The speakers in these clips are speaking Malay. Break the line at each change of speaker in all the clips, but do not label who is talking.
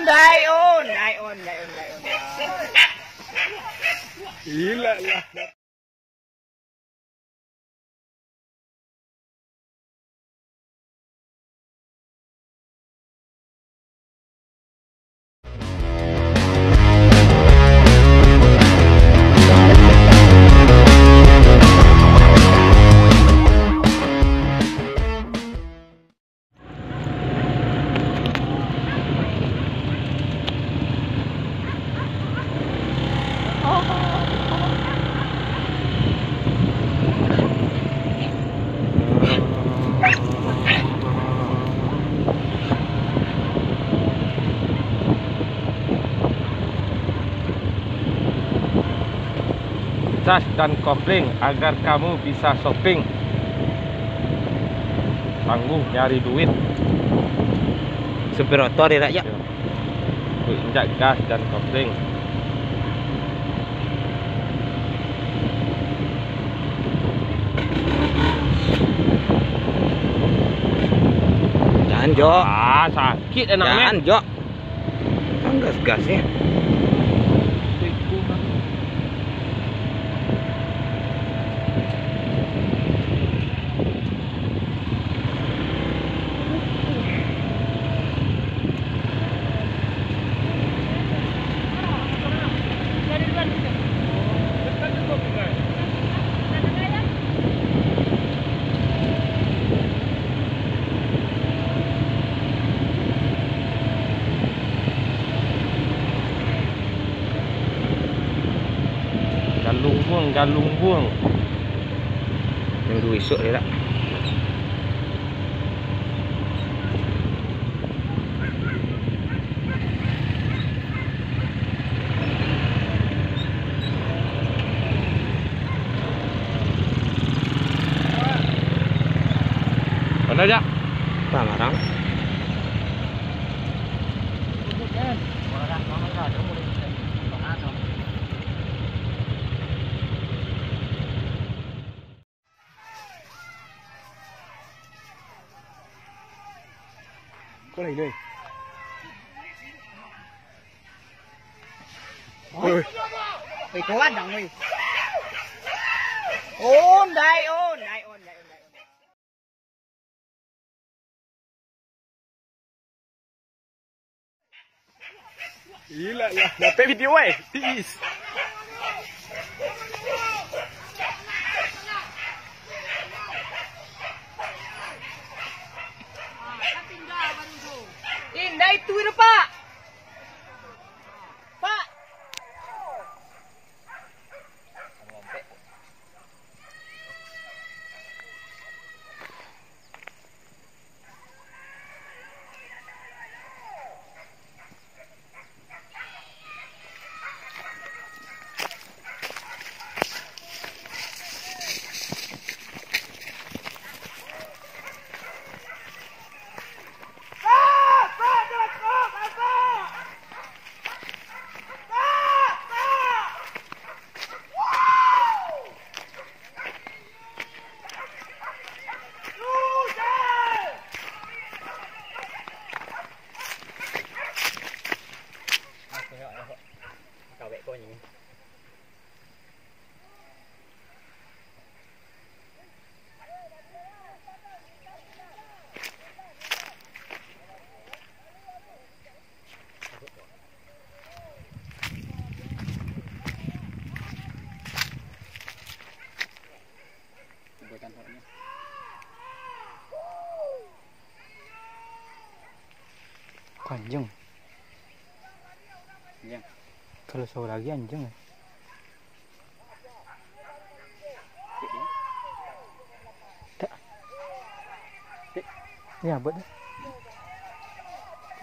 Dayon.
Gila lah. Cas dan kopling agar kamu bisa shopping. Tangguh nyari duit.
Supir motor ya rakyat.
Injak gas dan kopling.
Jangan Jok.
Sakit enaknya.
Jangan Jok. Kan gas-gasnya.
Galung buang.
Minggu esok dia tak.
Mana aja?
Pak marang.
Có này đây.
Ôi. Mày có ăn đằng mày. Ôn đây.
Gila lah. Dapat video Tis.
Indah itu Pak. Pak.
Anjing. Kalau sore lagi anjing ya. Tak. Ya, buat dah.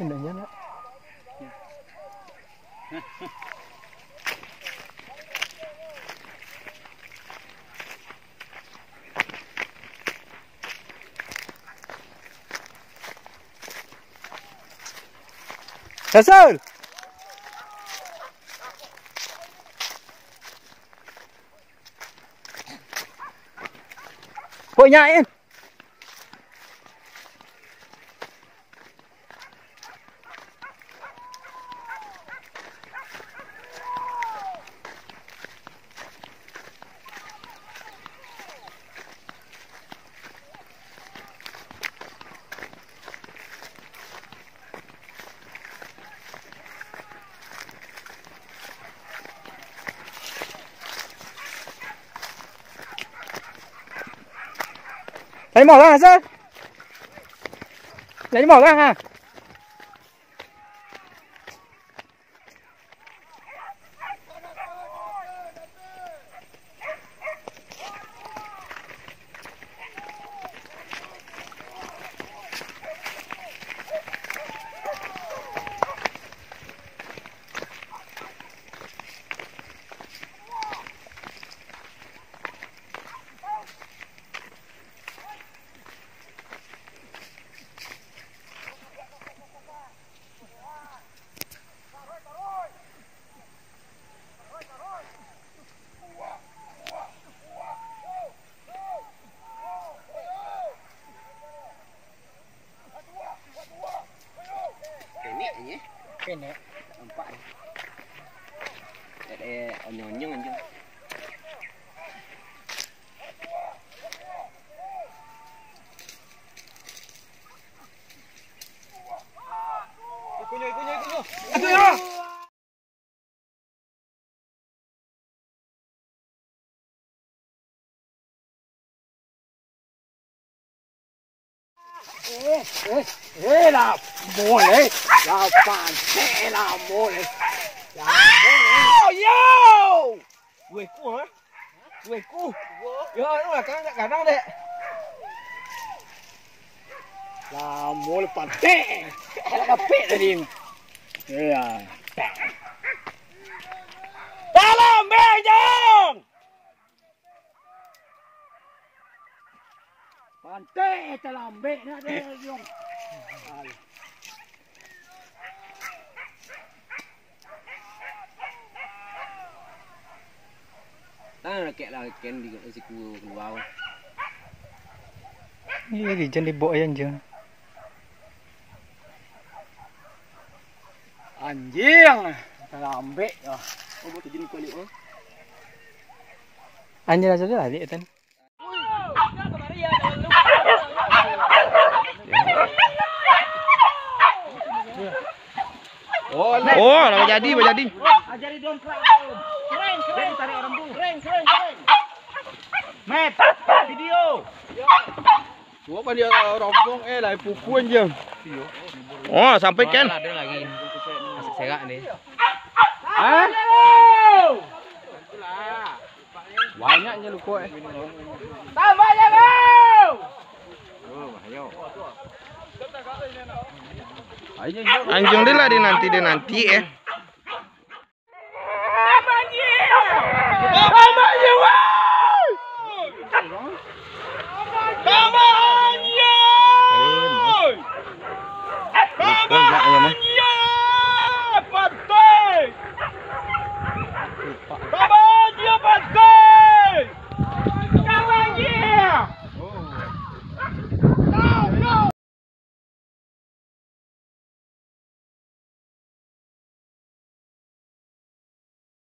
Tendanya nak. Hasil. Punyain. Lấy mỏ ra hả Sơn? Lấy mỏ ra hả?
Kene. Nampak ni. Ada onyong-onyong anjing. Ikunyo. Aduh ya. Là mole, là pan, là mole. Yo! Quê cu hả? Quê cu. Yo, nó là cả năng đấy. Là mole pan tè. Là pet rồi đi. Yeah. Ta làm mẹ nhung. Pan tè ta làm mẹ nó đây nhung. Là kẹt là kẹn đi cái cu vào.
Ini di chân đi bộ anjing.
Anjing, dalam bek ah. Oh, buat jenis kulit oh.
Anjing aja lah dia kan.
Oh, dah jadi.
Ajari dong keren, tarik orang tu. Keren. Map, video.
Gua apa dia rombong lah pukul anjing. Oh, sampai Ken.
Ada lagi. Masih serak ni.
Hah? Banyaknya lu kok.
Tambah jauh.
Oh, ayo. Anjing dia lah dia nanti eh.